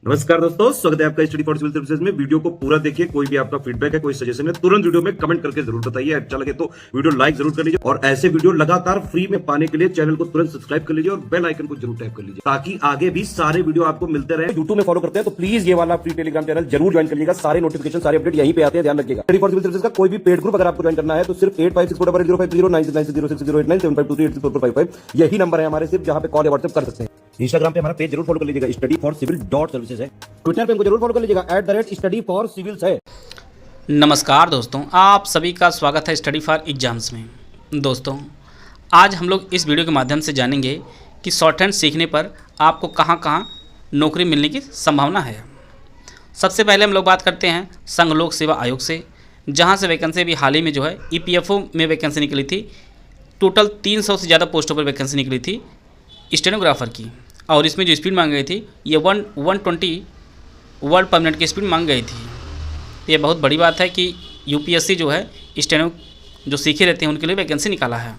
नमस्कार दोस्तों, स्वागत है आपका स्टडी फॉर सिविल सर्विसेज में। वीडियो को पूरा देखिए। कोई भी आपका फीडबैक है, कोई सजेशन है, तुरंत वीडियो में कमेंट करके जरूर बताइए। अच्छा लगे तो वीडियो लाइक जरूर कर लीजिए और ऐसे वीडियो लगातार फ्री में पाने के लिए चैनल को तुरंत सब्सक्राइब कर लीजिए और बेल आइकन को जरूर टैप कर लीजिए ताकि आगे भी सारे वीडियो आपको मिलते रहे। यूट्यूब में फॉलो करते हैं तो प्लीज ये वाला फ्री टेलीग्राम चैनल जरूर ज्वाइन करिएगा। सारे नोटिफिकेशन, सारे अपडेट यहीं पे आते हैं, ध्यान रखिएगा। स्टडी फॉर सिविल सर्विसेज का कोई भी पेड ग्रुप अगर आपको ज्वाइन करना है तो सिर्फ 8564809606097523864555 यही नंबर है हमारे, सिर्फ जहां पे कॉल या व्हाट्सएप कर सकते हैं। इंस्टाग्राम पे हमारा पेज जरूर फॉलो कर लीजिएगा, स्टडी फॉर सिविल .सर्विसेज है। ट्विटर पे हमको जरूर फॉलो कर लीजिएगा, @study for civils है। नमस्कार दोस्तों, आप सभी का स्वागत है स्टडी फॉर एग्जाम्स में। दोस्तों, आज हम लोग इस वीडियो के माध्यम से जानेंगे कि शॉर्ट हैंड सीखने पर आपको कहां कहां नौकरी मिलने की संभावना है। सबसे पहले हम लोग बात करते हैं संघ लोक सेवा आयोग से, जहां से वैकेंसी भी हाल ही में जो है EPFO में वैकेंसी निकली थी। टोटल 300 से ज़्यादा पोस्टों पर वैकेंसी निकली थी स्टेनोग्राफर की, और इसमें जो स्पीड मांगी गई थी ये 120 वर्ड पर मिनट की स्पीड मांग गई थी। ये बहुत बड़ी बात है कि UPSC जो है स्टेनो जो सीखे रहते हैं उनके लिए वैकेंसी निकाला है।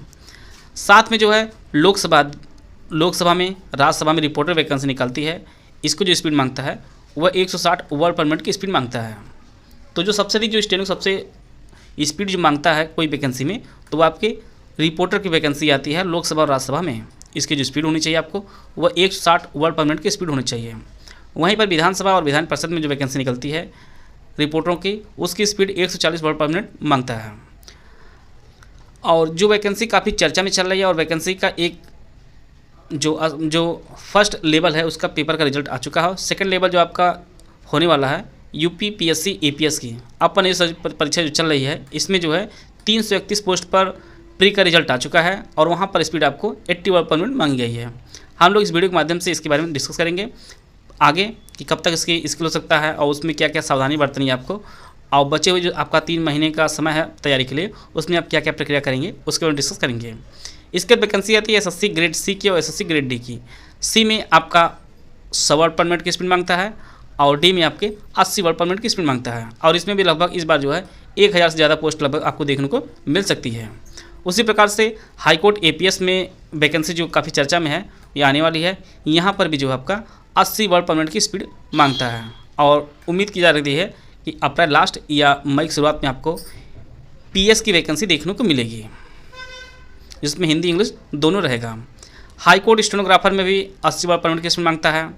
साथ में जो है लोकसभा में, राज्यसभा में रिपोर्टर वैकेंसी निकलती है। इसको जो स्पीड मांगता है वह 160 वर्ड पर मिनट की स्पीड मांगता है। तो जो सबसे अधिक जो स्टेनो सबसे स्पीड जो मांगता है कोई वैकेंसी में, तो वो आपके रिपोर्टर की वैकेंसी आती है लोकसभा और राज्यसभा में। इसकी जो स्पीड होनी चाहिए आपको वह 160 वर्ड पर मिनट की स्पीड होनी चाहिए। वहीं पर विधानसभा और विधान परिषद में जो वैकेंसी निकलती है रिपोर्टरों की, उसकी स्पीड 140 वर्ड पर मिनट मांगता है। और जो वैकेंसी काफ़ी चर्चा में चल रही है, और वैकेंसी का एक जो फर्स्ट लेवल है उसका पेपर का रिजल्ट आ चुका है। सेकंड लेवल जो आपका होने वाला है UPPSC APS की अपन परीक्षा जो चल रही है, इसमें जो है 331 पोस्ट पर प्री का रिजल्ट आ चुका है और वहाँ पर स्पीड आपको 80 वर्ड पर मिनट मांगी गई है। हम लोग इस वीडियो के माध्यम से इसके बारे में डिस्कस करेंगे आगे कि कब तक इसकी स्किल हो सकता है और उसमें क्या क्या सावधानी बरतनी है आपको, और बचे हुए जो आपका 3 महीने का समय है तैयारी के लिए, उसमें आप क्या क्या प्रक्रिया करेंगे उसके बारे में डिस्कस करेंगे। इसके वैकेंसी आती है SSC ग्रेड C की और SSC ग्रेड D की। C में आपका 100 वर्ड पर मिनट की स्पीड मांगता है और D में आपके 80 वर्ड पर मिनट की स्पीड मांगता है। और इसमें भी लगभग इस बार जो है 1000 से ज़्यादा पोस्ट लगभग आपको देखने को मिल सकती है। उसी प्रकार से हाईकोर्ट APS में वैकेंसी जो काफ़ी चर्चा में है ये आने वाली है। यहाँ पर भी जो है आपका 80 वर्ड पर मिनट की स्पीड मांगता है और उम्मीद की जा रही है कि अप्रैल लास्ट या मई की शुरुआत में आपको PS की वैकेंसी देखने को मिलेगी, जिसमें हिंदी इंग्लिश दोनों रहेगा। हाईकोर्ट स्टेनोग्राफर में भी 80 वर्ड पर मिनट की स्पीड मांगता है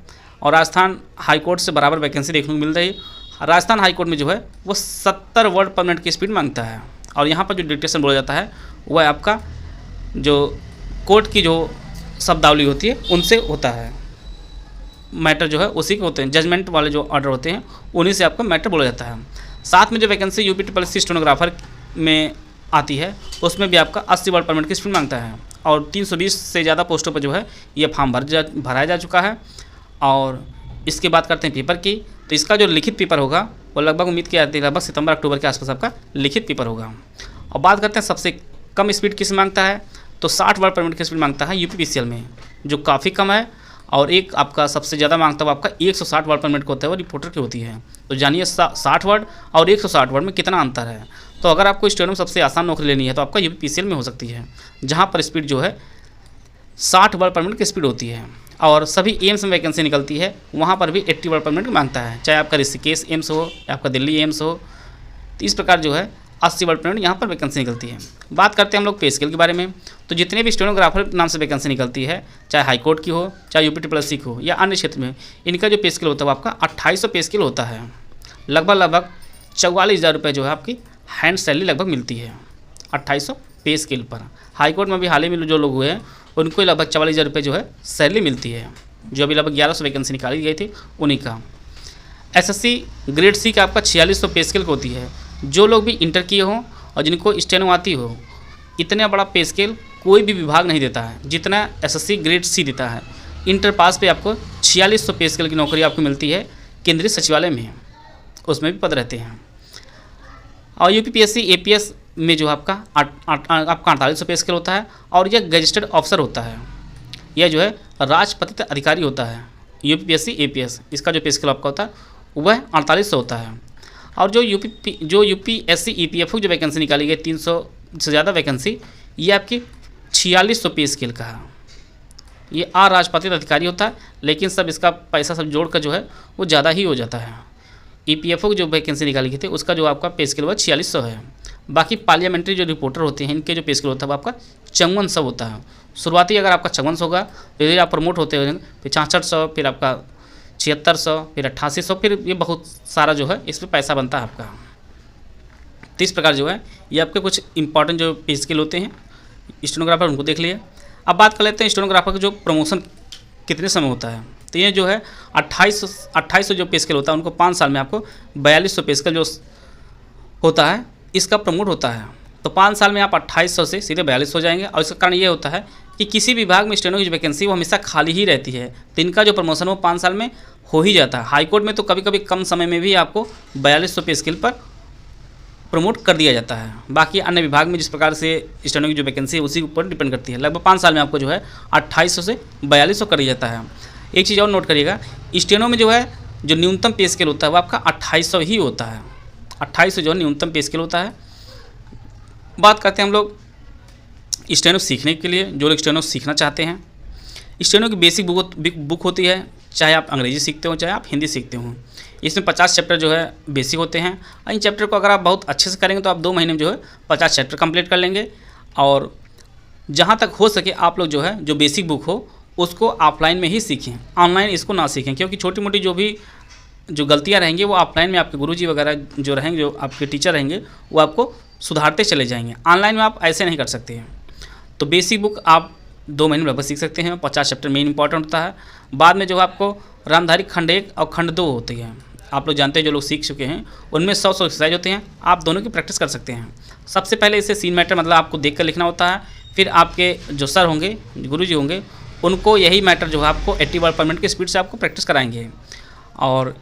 और राजस्थान हाईकोर्ट से बराबर वैकेंसी देखने को मिल रही है। राजस्थान हाईकोर्ट में जो है वो 70 वर्ड पर मिनट की स्पीड मांगता है और यहाँ पर जो डिक्टेशन बोला जाता है वह आपका जो कोर्ट की जो शब्दावली होती है उनसे होता है। मैटर जो है उसी के होते हैं, जजमेंट वाले जो ऑर्डर होते हैं उन्हीं से आपका मैटर बोला जाता है। साथ में जो वैकेंसी UPSC स्टेनोग्राफर में आती है उसमें भी आपका 80 वर्ड पर मिनट की स्पीड मांगता है और 320 से ज़्यादा पोस्टों पर जो है ये फॉर्म भराया जा चुका है। और इसके बात करते हैं पेपर की, तो इसका जो लिखित पेपर होगा वो लगभग उम्मीद की जाती है लगभग सितंबर अक्टूबर के आसपास आपका लिखित पेपर होगा। और बात करते हैं सबसे कम स्पीड किस मांगता है, तो 60 वर्ड पर मिनट की स्पीड मांगता है UPPCL में, जो काफ़ी कम है। और एक आपका सबसे ज़्यादा मांगता है आपका 160 वर्ड पर मिनट को होता है, वो रिपोर्टर की होती है। तो जानिए 60 वर्ड और 160 वर्ड में कितना अंतर है। तो अगर आपको स्टेनो में सबसे आसान नौकरी लेनी है तो आपका UPPCL में हो सकती है, जहाँ पर स्पीड जो है 60 वर्ड पर मिनट की स्पीड होती है। और सभी एम्स में वैकेंसी निकलती है, वहाँ पर भी 80 वर्ड पर मिनट मांगता है, चाहे आपका ऋषिकेश एम्स हो या आपका दिल्ली एम्स हो। तो इस प्रकार जो है 80 वर्ड पर मिनट यहाँ पर वैकेंसी निकलती है। बात करते हैं हम लोग पे स्केल के बारे में, तो जितने भी स्टेनोग्राफर नाम से वैकेंसी निकलती है, चाहे हाईकोर्ट की हो, चाहे UPSC की हो या अन्य क्षेत्र में, इनका जो पे स्केल होता है वो आपका 2800 पे स्केल होता है। लगभग 44,000 रुपये जो है आपकी हैंड सैलरी लगभग मिलती है 2800 पे स्केल पर। हाईकोर्ट में भी हाल ही में जो लोग हुए हैं उनको लगभग 44,000 रुपये जो है सैलरी मिलती है, जो अभी लगभग 1100 वैकेंसी निकाली गई थी उन्हीं का। SSC ग्रेड C का आपका 4600 पे स्केल होती है। जो लोग भी इंटर किए हों और जिनको स्टेनो आती हो, इतना बड़ा पे स्केल कोई भी विभाग नहीं देता है जितना SSC ग्रेड C देता है। इंटर पास पे आपको 4600 पे स्केल की नौकरी आपको मिलती है केंद्रीय सचिवालय में, उसमें भी पद रहते हैं। और UPPSC APS में जो आपका 4800 पे स्केल होता है और यह गजेस्टेड ऑफिसर होता है, यह जो है राजपत्रित अधिकारी होता है। UPPSC APS इसका जो पे स्केल आपका होता है वह 4800 होता है। और जो UPSC EPFO जो वैकेंसी निकाली गई 300 से ज़्यादा वैकेंसी, ये आपकी 4600 पे स्केल का है। ये अराजपत्रित अधिकारी होता है, लेकिन सब इसका पैसा सब जोड़ कर जो है वो ज़्यादा ही हो जाता है। EPFO की जो वैकेंसी निकाली गई थी उसका जो आपका पे स्केल वो 4600 है। बाकी पार्लियामेंट्री जो रिपोर्टर होते हैं इनके जो पे स्केल होता है वो आपका 5400 होता है। शुरुआती अगर आपका 5400 होगा तो यदि आप प्रमोट होते हो फिर 6600, फिर आपका 7600, फिर 8800, फिर ये बहुत सारा जो है इस पर पैसा बनता है आपका। तो इस प्रकार जो है ये आपके कुछ इंपॉर्टेंट जो पे स्केल होते हैं स्टेनोग्राफर उनको देख लिए। अब बात कर लेते हैं स्टेनोग्राफर का जो प्रमोशन कितने समय होता है। तो ये जो है 2800 जो पे स्केल होता है उनको 5 साल में आपको 4200 पे स्केल जो होता है इसका प्रमोट होता है। तो 5 साल में आप 2800 से सीधे 42 हो जाएंगे। और इसका कारण ये होता है कि किसी विभाग में स्टेनो की जो वैकेंसी वो हमेशा खाली ही रहती है, तो इनका जो प्रमोशन वो 5 साल में हो ही जाता है। हाईकोर्ट में तो कभी कभी कम समय में भी आपको 4200 पे स्केल पर प्रमोट कर दिया जाता है। बाकी अन्य विभाग में जिस प्रकार से स्टेनो की जो वैकेंसी है उसी के ऊपर डिपेंड करती है। लगभग 5 साल में आपको जो है 2800 से 4200 कर दिया जाता है। एक चीज़ और नोट करिएगा, स्टेनो में जो है जो न्यूनतम पे स्केल होता है वो आपका 2800 ही होता है। 2800 जो है न्यूनतम पे स्केल होता है। बात करते हैं हम लोग स्टेनो सीखने के लिए। जो लोग स्टेनो सीखना चाहते हैं, स्टेनो की बेसिक बुक होती है, चाहे आप अंग्रेजी सीखते हो चाहे आप हिंदी सीखते हो। इसमें 50 चैप्टर जो है बेसिक होते हैं। इन चैप्टर को अगर आप बहुत अच्छे से करेंगे तो आप 2 महीने में जो है 50 चैप्टर कंप्लीट कर लेंगे। और जहाँ तक हो सके आप लोग जो है जो बेसिक बुक हो उसको ऑफलाइन में ही सीखें, ऑनलाइन इसको ना सीखें, क्योंकि छोटी मोटी जो गलतियाँ रहेंगी वो ऑफलाइन में आपके गुरुजी वगैरह जो रहेंगे, जो आपके टीचर रहेंगे वो आपको सुधारते चले जाएंगे। ऑनलाइन में आप ऐसे नहीं कर सकते हैं। तो बेसिक बुक आप 2 महीने में लगभग सीख सकते हैं। 50 चैप्टर मेन इंपॉर्टेंट होता है। बाद में जो आपको रामधारी खंड 1 और खंड 2 होती है। आप लोग जानते हैं, जो लोग सीख चुके हैं उनमें 100 एक्सरसाइज होते हैं, आप दोनों की प्रैक्टिस कर सकते हैं। सबसे पहले इसे सीन मैटर मतलब आपको देख कर लिखना होता है। फिर आपके जो सर होंगे, गुरुजी होंगे, उनको यही मैटर जो है आपको 80 वर्ड पर मिनट की स्पीड से आपको प्रैक्टिस कराएंगे। और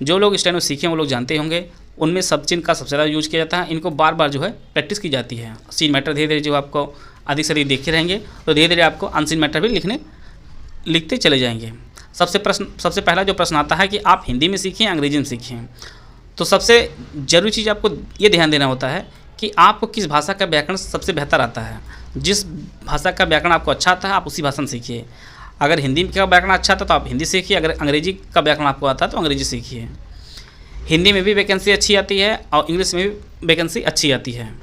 जो लोग स्टेनो सीखे वो लोग जानते होंगे, उनमें सब चिन्ह का सबसे ज़्यादा यूज किया जाता है। इनको बार बार जो है प्रैक्टिस की जाती है। सीन मैटर धीरे धीरे जो आपको अधिक से अधिक देखते रहेंगे तो धीरे धीरे आपको अनसीन मैटर भी लिखते चले जाएंगे। सबसे पहला जो प्रश्न आता है कि आप हिंदी में सीखें अंग्रेजी में सीखें। तो सबसे ज़रूरी चीज़ आपको ये ध्यान देना होता है कि आपको किस भाषा का व्याकरण सबसे बेहतर आता है। जिस भाषा का व्याकरण आपको अच्छा आता है आप उसी भाषा में सीखिए। अगर हिंदी का व्याकरण अच्छा आता है तो आप हिंदी सीखिए, अगर अंग्रेजी का व्याकरण आपको आता है तो अंग्रेजी सीखिए। हिंदी में भी वैकेंसी अच्छी आती है और इंग्लिश में भी वैकेंसी अच्छी आती है।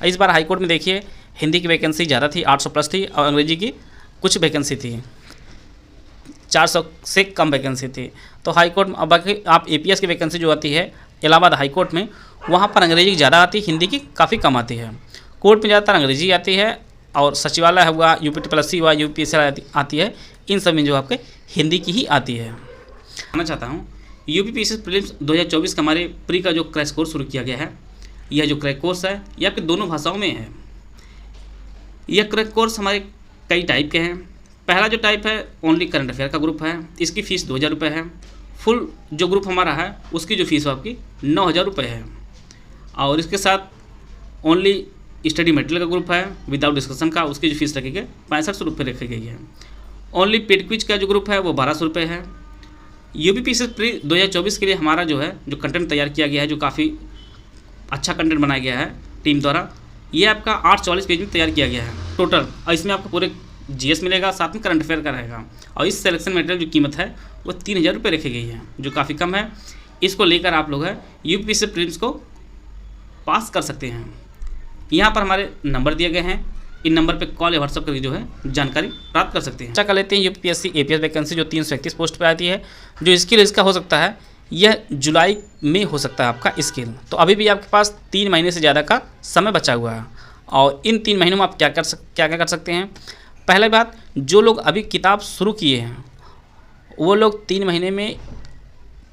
इस बार हाईकोर्ट में देखिए हिंदी की वैकेंसी ज़्यादा थी, 800 प्लस थी, और अंग्रेजी की कुछ वैकेंसी थी, 400 से कम वैकेंसी थी। तो हाईकोर्ट में बाकी आप APS की वैकेंसी जो आती है इलाहाबाद हाईकोर्ट में, वहाँ पर अंग्रेजी की ज़्यादा आती है, हिंदी की काफ़ी कम आती है। कोर्ट में ज़्यादातर अंग्रेजी आती है, और सचिवालय हुआ, UPTPSC हुआ, UPSC आती है, इन सब में जो आपके हिंदी की ही आती है। कहना चाहता हूँ UPPSC प्रीलिम्स 2024 का हमारे प्री का जो क्रैश कोर्स शुरू किया गया है, यह जो क्रैश कोर्स है यह आपके दोनों भाषाओं में है। यह क्रैश कोर्स हमारे कई टाइप के हैं। पहला जो टाइप है ओनली करंट अफेयर का ग्रुप है, इसकी फ़ीस 2000 रुपये है। फुल जो ग्रुप हमारा है उसकी जो फीस आपकी 9000 रुपये है। और इसके साथ ओनली स्टडी मटेरियल का ग्रुप है विदाउट डिस्कशन का, उसकी जो फीस रखी गई 6500 रुपये रखी गई है। ओनली पेड क्विज का जो ग्रुप है वो 1200 रुपये है। UPPSC प्री 2024 के लिए हमारा जो है जो कंटेंट तैयार किया गया है, जो काफ़ी अच्छा कंटेंट बनाया गया है टीम द्वारा, ये आपका 844 पेज में तैयार किया गया है टोटल। और इसमें आपको पूरे GS मिलेगा, साथ में करंट अफेयर का रहेगा। और इस सिलेक्शन मटेरियल जो कीमत है वो 3000 रुपये रखी गई है, जो काफ़ी कम है। इसको लेकर आप लोग है UPPSC प्रीलिम्स को पास कर सकते हैं। यहाँ पर हमारे नंबर दिए गए हैं, इन नंबर पे कॉल या व्हाट्सअप करके जो है जानकारी प्राप्त कर सकते हैं। अच्छा कर लेते हैं UPPSC APS वैकेंसी जो 331 पोस्ट पे आती है। जो स्किल इसका हो सकता है यह जुलाई में हो सकता है आपका स्किल। तो अभी भी आपके पास 3 महीने से ज़्यादा का समय बचा हुआ है। और इन 3 महीनों में आप क्या क्या कर सकते हैं। पहले बात, जो लोग अभी किताब शुरू किए हैं वो लोग 3 महीने में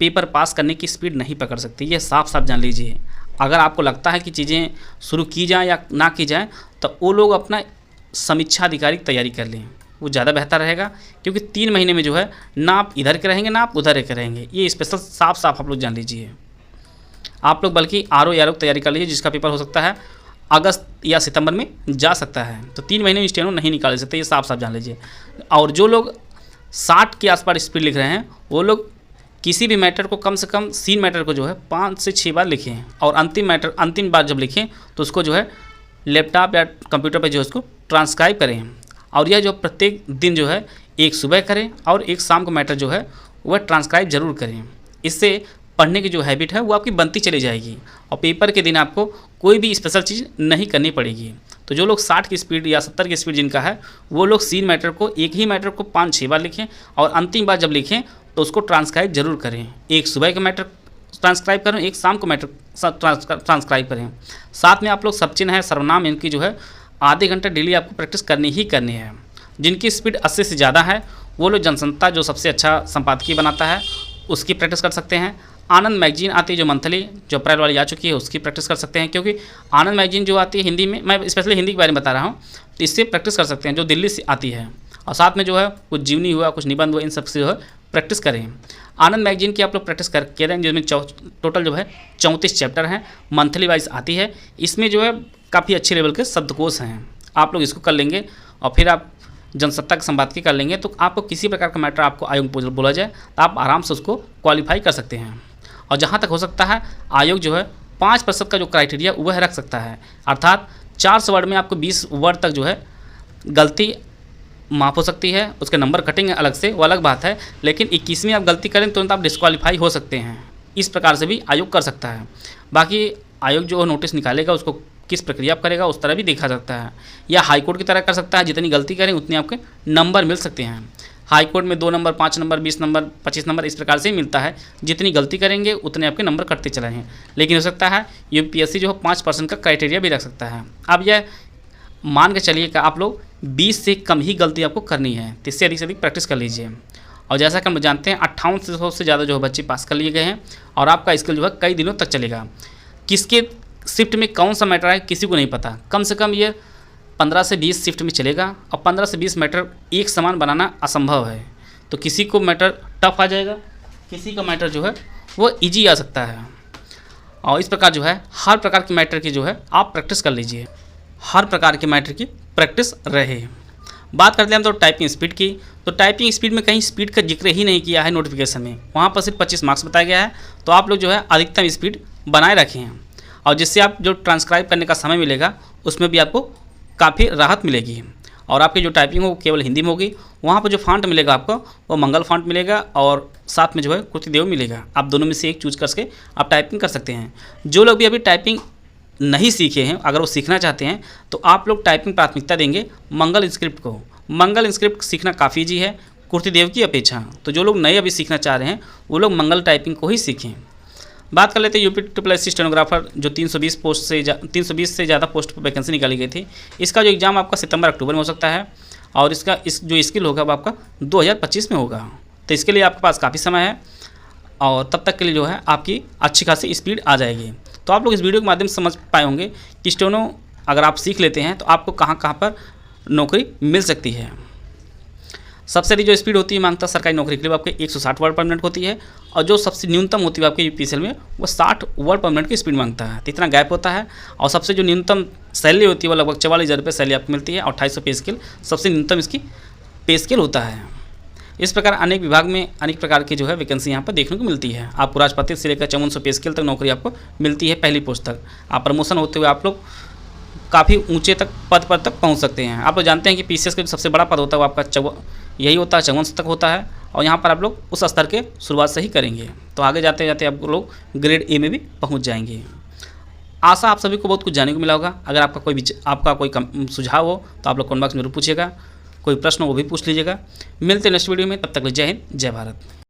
पेपर पास करने की स्पीड नहीं पकड़ सकते, ये साफ साफ जान लीजिए। अगर आपको लगता है कि चीज़ें शुरू की जाएँ या ना की जाएँ तो वो लोग अपना समीक्षा आधिकारिक तैयारी कर लें, वो ज़्यादा बेहतर रहेगा। क्योंकि 3 महीने में जो है ना आप इधर के रहेंगे ना आप उधर के रहेंगे, ये स्पेशल साफ साफ आप लोग जान लीजिए। आप लोग बल्कि RO या RO की तैयारी कर लीजिए, जिसका पेपर हो सकता है अगस्त या सितंबर में जा सकता है। तो 3 महीने में स्टेनो नहीं निकाल सकते, ये साफ साफ जान लीजिए। और जो लोग 60 के आसपास स्पीड लिख रहे हैं वो लोग किसी भी मैटर को कम से कम सीन मैटर को जो है 5 से 6 बार लिखें। और अंतिम बार जब लिखें तो उसको जो है लैपटॉप या कंप्यूटर पर जो है उसको ट्रांसक्राइब करें। और यह जो प्रत्येक दिन जो है एक सुबह करें और एक शाम को मैटर जो है वह ट्रांसक्राइब जरूर करें। इससे पढ़ने की जो हैबिट है वो आपकी बनती चली जाएगी और पेपर के दिन आपको कोई भी स्पेशल चीज़ नहीं करनी पड़ेगी। तो जो लोग 60 की स्पीड या 70 की स्पीड जिनका है वो लोग सीन मैटर को एक ही मैटर को 5-6 बार लिखें और अंतिम बार जब लिखें तो उसको ट्रांसक्राइब जरूर करें। एक सुबह का मैटर ट्रांसक्राइब करें, एक शाम को मैटर ट्रांसक्राइब करें। साथ में आप लोग सब चिन्ह है सर्वनाम इनकी जो है आधे घंटे डेली आपको प्रैक्टिस करनी ही करनी है। जिनकी स्पीड 80 से ज़्यादा है वो लोग जनसंता जो सबसे अच्छा संपादकीय बनाता है उसकी प्रैक्टिस कर सकते हैं। आनंद मैगजीन आती है जो मंथली, जो अप्रैल वाली आ चुकी है, उसकी प्रैक्टिस कर सकते हैं। क्योंकि आनंद मैगजीन जो आती है हिंदी में, मैं स्पेशली हिंदी के बारे में बता रहा हूँ, तो इससे प्रैक्टिस कर सकते हैं जो दिल्ली से आती है। और साथ में जो है कुछ जीवनी हुआ, कुछ निबंध हुआ, इन सब से जो है प्रैक्टिस करें। आनंद मैगजीन की आप लोग प्रैक्टिस करके रहें जिसमें टोटल जो है 34 चैप्टर हैं, मंथली वाइज आती है। इसमें जो है काफ़ी अच्छे लेवल के शब्दकोश हैं, आप लोग इसको कर लेंगे और फिर आप जनसत्ता के संपादकीय कर लेंगे तो आपको किसी प्रकार का मैटर आपको आयोग बोला जाए तो आप आराम से उसको क्वालिफाई कर सकते हैं। और जहाँ तक हो सकता है आयोग जो है 5% का जो क्राइटेरिया वह रख सकता है, अर्थात 400 वर्ड में आपको 20 वर्ड तक जो है गलती माफ़ हो सकती है। उसके नंबर कटेंगे अलग से, वो अलग बात है, लेकिन 21वीं आप गलती करें तुरंत आप डिस्क्वालीफाई हो सकते हैं। इस प्रकार से भी आयोग कर सकता है। बाकी आयोग जो नोटिस निकालेगा उसको किस प्रक्रिया आप करेगा उस तरह भी देखा जाता है, या हाई कोर्ट की तरह कर सकता है। जितनी गलती करें उतनी आपके नंबर मिल सकते हैं। हाई कोर्ट में 2 नंबर, 5 नंबर, 20 नंबर, 25 नंबर इस प्रकार से ही मिलता है। जितनी गलती करेंगे उतने आपके नंबर कटते चले हैं। लेकिन हो सकता है यूपीएससी जो है 5% का क्राइटेरिया भी रख सकता है। अब यह मान के चलिए कि आप लोग 20 से कम ही गलती आपको करनी है, तो इससे अधिक से अधिक प्रैक्टिस कर लीजिए। और जैसा कि हम जानते हैं 5800 से ज़्यादा जो है बच्चे पास कर लिए गए हैं और आपका स्किल जो है कई दिनों तक चलेगा। किसके शिफ्ट में कौन सा मैटर है किसी को नहीं पता। कम से कम ये 15 से 20 शिफ्ट में चलेगा और 15 से 20 मैटर एक समान बनाना असंभव है। तो किसी को मैटर टफ आ जाएगा, किसी का मैटर जो है वो ईजी आ सकता है। और इस प्रकार जो है हर प्रकार के मैटर की जो है आप प्रैक्टिस कर लीजिए, हर प्रकार के मैटर की प्रैक्टिस रहे। बात करते हैं हम तो टाइपिंग स्पीड की। तो टाइपिंग स्पीड में कहीं स्पीड का जिक्र ही नहीं किया है नोटिफिकेशन में, वहाँ पर सिर्फ 25 मार्क्स बताया गया है। तो आप लोग जो है अधिकतम स्पीड बनाए रखें और जिससे आप जो ट्रांसक्राइब करने का समय मिलेगा उसमें भी आपको काफ़ी राहत मिलेगी। और आपकी जो टाइपिंग हो केवल हिंदी में होगी। वहाँ पर जो फॉन्ट मिलेगा आपको वो मंगल फॉन्ट मिलेगा और साथ में जो है कृतिदेव मिलेगा। आप दोनों में से एक चूज करके आप टाइपिंग कर सकते हैं। जो लोग भी अभी टाइपिंग नहीं सीखे हैं, अगर वो सीखना चाहते हैं तो आप लोग टाइपिंग प्राथमिकता देंगे मंगल इंस्क्रिप्ट को। मंगल इंस्क्रिप्ट सीखना काफ़ी ईजी है कृतिदेव की अपेक्षा। तो जो लोग नए अभी सीखना चाह रहे हैं वो लोग मंगल टाइपिंग को ही सीखें। बात कर लेते हैं यूपी स्टेनोग्राफर जो 320 से ज़्यादा पोस्ट पर वैकेंसी निकाली गई थी। इसका जो एग्ज़ाम आपका सितंबर-अक्टूबर में हो सकता है और इसका जो स्किल होगा वो आपका 2025 में होगा। तो इसके लिए आपके पास काफ़ी समय है और तब तक के लिए जो है आपकी अच्छी खासी स्पीड आ जाएगी। तो आप लोग इस वीडियो के माध्यम से समझ पाए होंगे कि स्टेनो अगर आप सीख लेते हैं तो आपको कहाँ कहाँ पर नौकरी मिल सकती है। सबसे अधिक जो स्पीड होती है मांगता सरकारी नौकरी के लिए आपके 160 वर्ड पर मिनट होती है और जो सबसे न्यूनतम होती है आपके यूपीएसएल में वो 60 वर्ड पर मिनट की स्पीड मांगता है। तो इतना गैप होता है। और सबसे जो न्यूनतम सैलरी होती है वो लगभग 44,000 रुपये सैलरी आपको मिलती है और 2800 पे स्केल सबसे न्यूनतम इसकी पे स्केल होता है। इस प्रकार अनेक विभाग में अनेक प्रकार की जो है वैकेंसी यहाँ पर देखने को मिलती है। आपको राजपत्रित से लेकर 5400 पे स्केल तक नौकरी आपको मिलती है पहली पोस्ट तक। आप प्रमोशन होते हुए आप लोग काफ़ी ऊंचे तक पद पर तक पहुंच सकते हैं। आप लोग जानते हैं कि पीसीएस का जो सबसे बड़ा पद होता है वो आपका यही होता है 54 तक होता है और यहाँ पर आप लोग उस स्तर के शुरुआत से ही करेंगे तो आगे जाते जाते आप लोग ग्रेड ए में भी पहुँच जाएंगे। आशा आप सभी को बहुत कुछ जानने को मिला होगा। अगर आपका कोई सुझाव हो तो आप लोग कमेंट बॉक्स में जरूर पूछिएगा। कोई प्रश्न हो वो भी पूछ लीजिएगा। मिलते हैं नेक्स्ट वीडियो में, तब तक जय हिंद जय भारत।